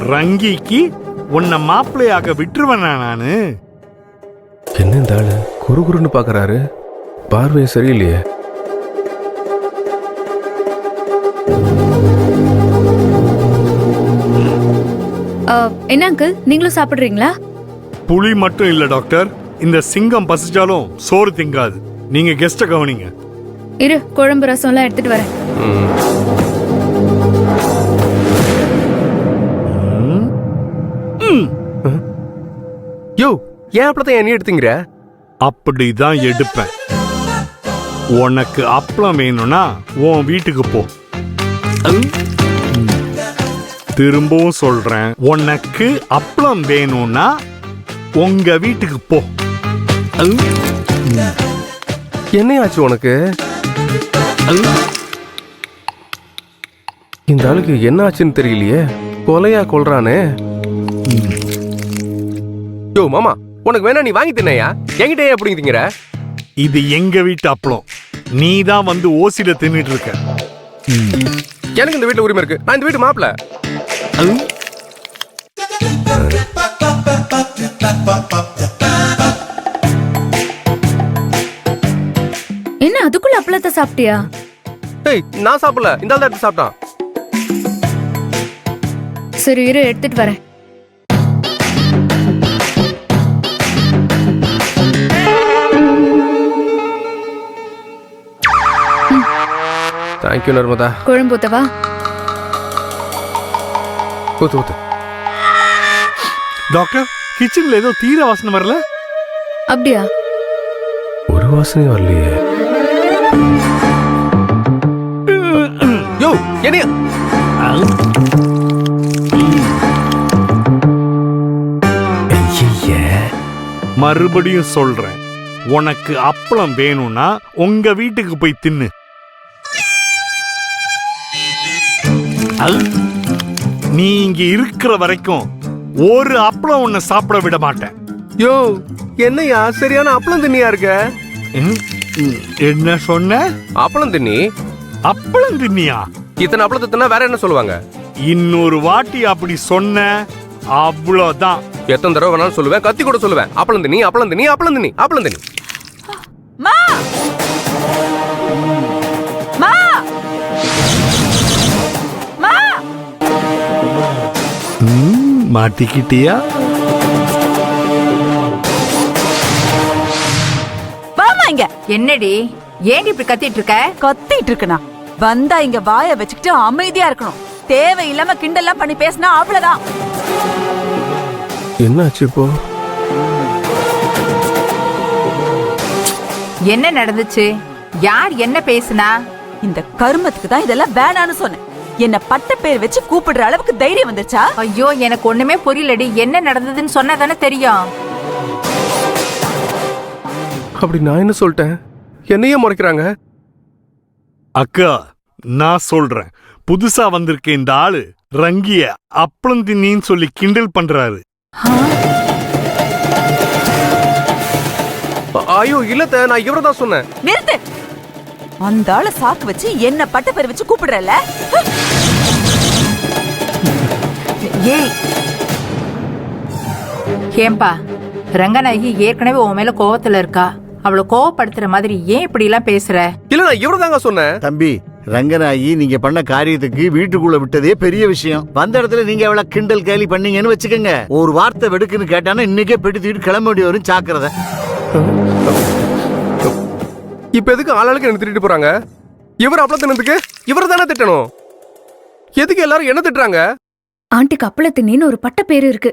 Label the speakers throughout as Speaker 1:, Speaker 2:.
Speaker 1: ரங்கிக்கு உன்னை மாப்பிள்ளையாக விட்டுருவேனா நானு?
Speaker 2: என்ன இந்த ஆளு குறுகுறுன்னு பாக்குறாரு, பார்வை சரியில்லையே.
Speaker 3: என்ன அங்கிள், நீங்களும் சாப்பிடுறீங்களா?
Speaker 1: புலி மட்டும் இல்ல டாக்டர், இந்த சிங்கம் பசிச்சாலும் சோறு திங்காது. நீங்க கெஸ்ட கவனிங்க.
Speaker 3: இரு, குழம்பு ரசம் எல்லாம் எடுத்துட்டு வரேன்.
Speaker 2: யோ, ஏன் அப்பளத்தை நீ எடுத்துங்கிற?
Speaker 1: அப்படிதான் எடுப்பேன். உனக்கு அப்பளம் வேணும்னா உன் வீட்டுக்கு போ. திரும்பவும் சொல்றேன், உனக்கு அப்பளம் வேணும்னா உங்க வீட்டுக்கு போ.
Speaker 2: என்னையாச்சு உனக்கு? இந்த ஆளுக்கு என்ன ஆச்சுன்னு தெரியலையே, கொலையா கொல்றானே. யோ மாமா, உனக்கு வேணா நீ வாங்கி தின்னையா, என்கிட்ட ஏன் அப்படி திங்கிற?
Speaker 1: இது எங்க வீட்டு அப்பளம், நீ தான் வந்து ஓசில தின்னுட்டு இருக்க.
Speaker 2: எனக்கு இந்த வீட்டுல உரிமை இருக்கு, நான் இந்த வீட்டு மாப்பிள்ள.
Speaker 3: என்ன அதுக்குள்ள அப்பளத்தை சாப்பிட்டியா?
Speaker 2: ஏய், நான் சாப்பிடல, இந்த ஆள் தான் எடுத்து சாப்பிட்டான்.
Speaker 3: சரி இரு, எடுத்துட்டு வரேன்.
Speaker 2: தேங்க்யூ நர்மதா.
Speaker 3: குழம்பு ஊத்தவா?
Speaker 2: ஊத்து ஊத்து.
Speaker 1: டாக்டர், கிச்சன்ல ஏதோ தீர வாசனை வரல?
Speaker 3: அப்படியா?
Speaker 2: ஒரு வாசனை வரலையே. யோ, என்னையா?
Speaker 1: மறுபடியும் சொல்றேன், உனக்கு அப்பளம் வேணும்னா உங்க வீட்டுக்கு போய் தின்னு. நீ இங்க இருக்கிற வரைக்கும் ஒரு அப்பளம் உன்னை சாப்பிட விட மாட்டேன்.
Speaker 2: யோ, என்னையா சரியான அப்பளம் தின்னியா இருக்க?
Speaker 1: என்ன சொன்ன?
Speaker 2: அப்பளம் தின்னி?
Speaker 1: அப்பளம் தின்னியா?
Speaker 2: இத்தனை அப்பளத்தை தின்னா வேற என்ன சொல்லுவாங்க?
Speaker 1: இன்னொரு வாட்டி அப்படி சொன்ன அவ்வளவுதான்.
Speaker 2: எத்தனை தடவை வேணாலும் சொல்லுவேன், கத்தி கூட சொல்லுவேன். அப்பளம் தின்னி, அப்பளம் தின்னி, அப்பளம் தின்னி, அப்பளம் தின்னி.
Speaker 4: மா மா மா
Speaker 1: மாட்டிக்கிட்டியா?
Speaker 4: வாமா இங்க.
Speaker 5: என்னடி, ஏன் இப்படி கத்திட்டு இருக்க?
Speaker 4: கத்திட்டு இருக்கனா? வந்தா இங்க வாய வச்சுக்கிட்டு அமைதியா இருக்கணும். தேவையில்லாம கிண்டல்லாம் பண்ணி பேசினா அவ்வளவுதான்.
Speaker 2: என்னாச்சு இப்போ?
Speaker 5: என்ன நடந்துச்சு? யார் என்ன பேசுனா?
Speaker 4: இந்த கருமத்துக்கு தான் இதெல்லாம் வேணான்னு சொன்னேன். என்ன பட்ட பேர் வச்சு கூப்பிடுற அளவுக்கு தைரியம் வந்துச்சா?
Speaker 5: ஐயோ, எனக்கு ஒண்ணுமே புரியலடி. என்ன நடந்ததுன்னு சொன்னா தானே தெரியும்.
Speaker 2: அப்படி நான் என்ன சொல்லிட்டேன்? என்னையே முறைக்கிறாங்க.
Speaker 1: அக்கா, நான் சொல்றேன், புதுசா வந்திருக்க இந்த ஆளு ரங்கிய அப்பளம் தின்னின்னு சொல்லி கிண்டல் பண்றாரு.
Speaker 2: ஐயோ இல்லத்த, நான் இவரை தான் சொன்னேன்.
Speaker 4: நிறுத்து. அந்த ஆள சாக்கு வச்சு என்ன பட்ட பேர் வச்சு கூப்பிடுறல?
Speaker 5: ஏய், ஏம்பா, ரங்கநாயகி ஏற்கனவே உன் மேல கோவத்துல இருக்கா. அவளை கோவப்படுத்துற மாதிரி ஏன் இப்படி எல்லாம் பேசுற?
Speaker 2: இல்ல, நான் இவரை தாங்க சொன்னேன்.
Speaker 6: தம்பி, ரங்கநாயகி நீங்க பண்ண காரியத்துக்கு வீட்டுக்குள்ள விட்டதே பெரிய விஷயம். வந்த இடத்துல நீங்க அவளை கிண்டல் கேலி பண்ணீங்கன்னு வச்சுக்கோங்க, ஒரு வார்த்தை வெடுக்குன்னு கேட்டானா இன்னைக்கே பெட்டி தூக்கிட்டு கிளம்ப வேண்டிய வரும். சாக்கிறத
Speaker 2: இப்ப எதுக்கு ஆளாளுக்கு என்ன திட்டிட்டு போறாங்க? இவர் அப்பளம் தின்னதுக்கு இவரை தானே திட்டணும். எதுக்கு எல்லாரும் என்ன திட்டுறாங்க?
Speaker 3: ஆண்டிக்கு அப்பளத்தின்னு ஒரு பட்ட பேரு இருக்கு.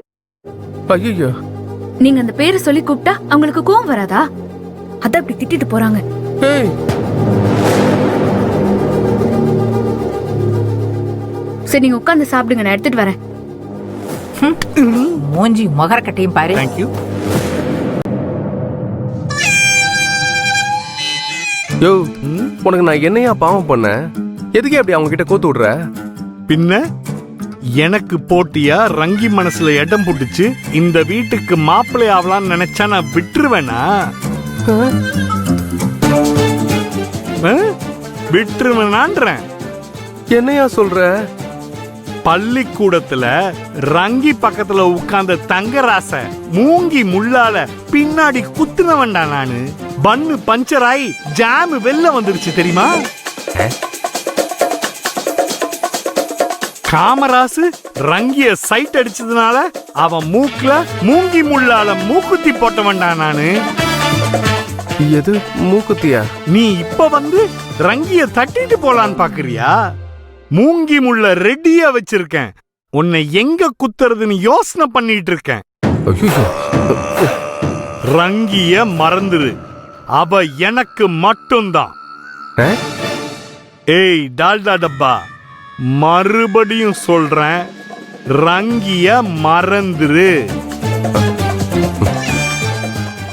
Speaker 2: ஐயோ,
Speaker 3: நீங்க அந்த பேரை சொல்லி கூப்பிட்டா அவங்களுக்கு கோவம் வராதா? அத அப்படி திட்டிட்டு போறாங்க.
Speaker 2: ஏய்,
Speaker 3: சரி நீங்க உட்கார்ந்து சாப்பிடுங்க, நான் எடுத்துட்டு வரேன்.
Speaker 5: மூஞ்சி முகரக்கட்டையும் பாரு.
Speaker 1: தேங்க்யூ.
Speaker 2: யோ, உனக்கு நான் என்னையா பாவம் பண்ணேன்? எதுக்கே அப்படி அவங்க கிட்ட கோத்து விடுற?
Speaker 1: பின்ன எனக்கு போட்டியா ரங்கி மனசுல இடம் புடிச்சு இந்த வீட்டுக்கு மாப்பிள்ளை ஆகலான்னு நினைச்சா நான் விட்டுருவேனா?
Speaker 2: என்னையா சொல்ற?
Speaker 1: பள்ளிக்கூடத்துல ரங்கி பக்கத்துல உட்கார்ந்த தங்கராச மூங்கி முள்ளால பின்னாடி குத்துனவன்டா நானு. பன்னு பஞ்சர் ஆகி ஜாம் வெளில வந்துருச்சு தெரியுமா? காமராசு ரங்கிய சைட் அடிச்சதுனால அவன் மூக்குல மூங்கி முள்ளால மூக்குத்தி போட்டவன்டா நானு.
Speaker 2: எது மூக்குத்தியா?
Speaker 1: நீ இப்ப வந்து ரங்கிய தட்டிட்டு போலான்னு பாக்குறியா? மூங்கி முள்ள ரெடியா வச்சிருக்கேன். உன்னை எங்க குத்துறதுன்னு யோசனை பண்ணிட்டு இருக்கேன்.
Speaker 2: ஐயோ,
Speaker 1: ரங்கிய மறந்துரு, அவ எனக்கு மட்டும்தான். ஏய் டால்டா டப்பா, மறுபடியும் சொல்றேன், ரங்கிய மறந்துரு.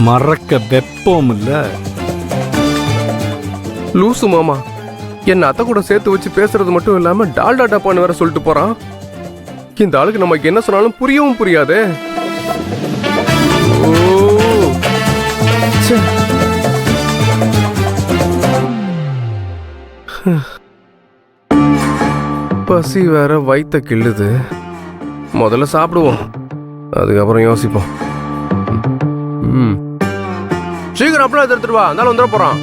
Speaker 1: மறக்க வெப்பம் இல்ல.
Speaker 2: லூசு மாமா, என்ன அத்தை கூட சேர்த்து வச்சு பேசுறது மட்டும் இல்லாம டால்டா டப்பான்னு வேற சொல்லிட்டு போறான். இந்த ஆளுக்கு நமக்கு என்ன சொன்னாலும் புரியவும் புரியாதே. ஓ, ச்சே. பசி வேற வயித்த கிள்ளுது. முதல்ல சாப்பிடுவோம், அதுக்கப்புறம் யோசிப்போம். சீக்கிரம் அப்பளம் எடுத்துட்டு வா, அதனால வந்துட போறான்.